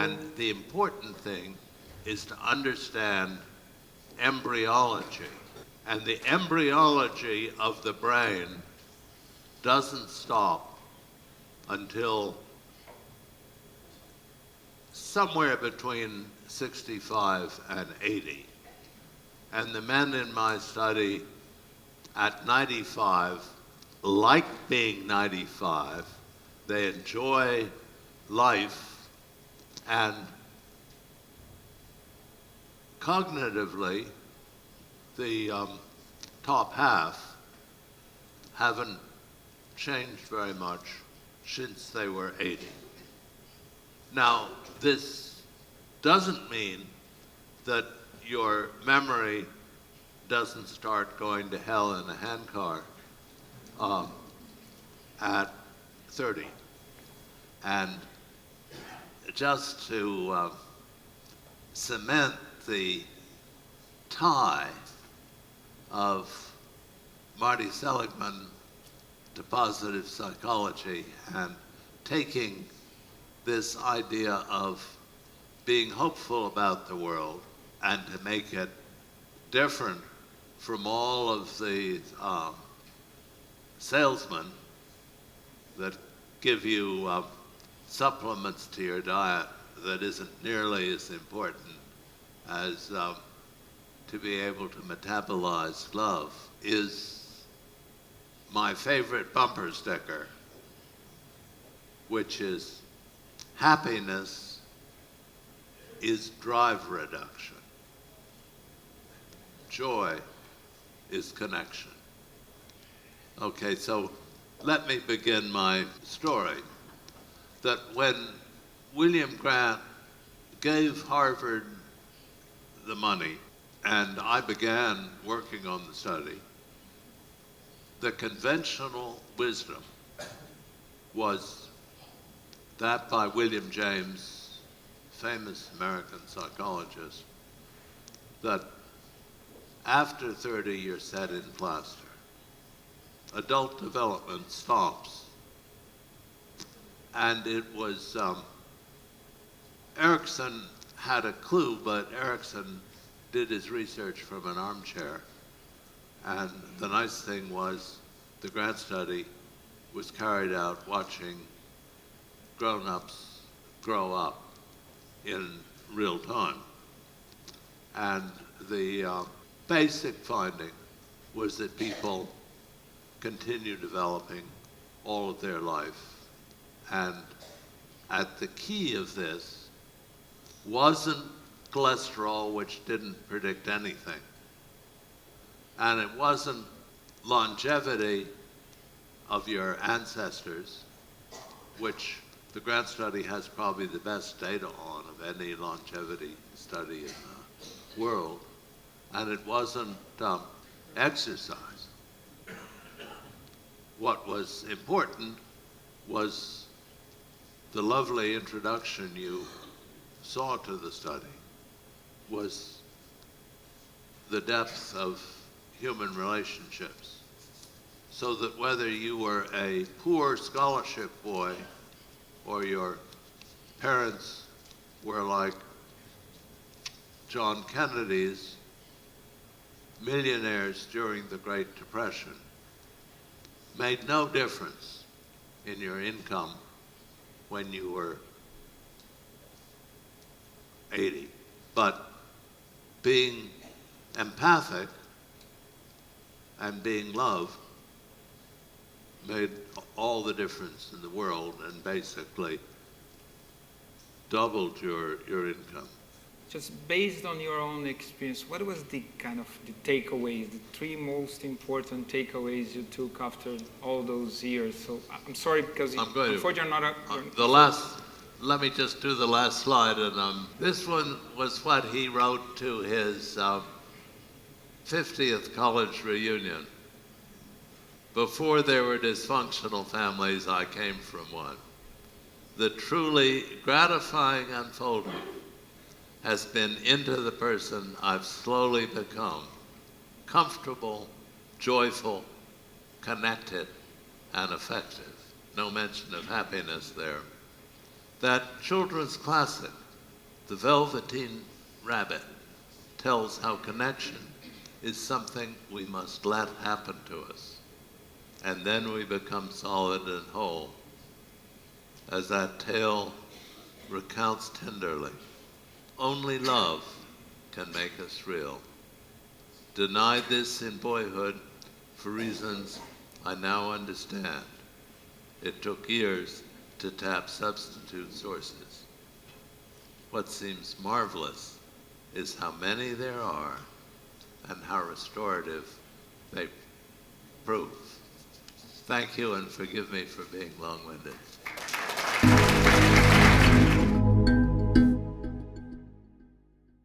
And the important thing is to understand embryology. And the embryology of the brain doesn't stop until somewhere between 65 and 80. And the men in my study at 95 like being 95. They enjoy life, and cognitively, the top half haven't changed very much since they were 80. Now, this doesn't mean that your memory doesn't start going to hell in a handcar at 30. And just to cement the tie of Marty Seligman to positive psychology and taking this idea of being hopeful about the world and to make it different from all of the salesmen that give you supplements to your diet that isn't nearly as important as to be able to metabolize love, is my favorite bumper sticker, which is happiness is drive reduction. Joy is connection. Okay, so let me begin my story. That when William Grant gave Harvard the money and I began working on the study, the conventional wisdom was that by William James, famous American psychologist, that after 30 you're set in plaster. Adult development stops. And it was, Erickson had a clue, but Erickson did his research from an armchair. And the nice thing was the Grant study was carried out watching grown-ups grow up in real time. And the basic finding was that people continue developing all of their life. And at the key of this wasn't cholesterol, which didn't predict anything. And it wasn't longevity of your ancestors, which the Grant study has probably the best data on of any longevity study in the world. And it wasn't exercise. What was important was the lovely introduction you saw to the study, was the depth of human relationships. So that whether you were a poor scholarship boy or your parents were like John Kennedy's millionaires during the Great Depression, made no difference in your income when you were 80. But being empathic and being loved made all the difference in the world and basically doubled your income. Just based on your own experience, what was the kind of the takeaways, the three most important takeaways you took after all those years? So I'm sorry because unfortunately you're not let me just do the last slide. And this one was what he wrote to his 50th college reunion. Before there were dysfunctional families, I came from one. The truly gratifying unfolding has been into the person I've slowly become, comfortable, joyful, connected, and effective. No mention of happiness there. That children's classic, The Velveteen Rabbit tells how connection is something we must let happen to us, and then we become solid and whole. As that tale recounts tenderly, only love can make us real. Denied this in boyhood for reasons I now understand. It took years to tap substitute sources. What seems marvelous is how many there are and how restorative they prove. Thank you, and forgive me for being long-winded.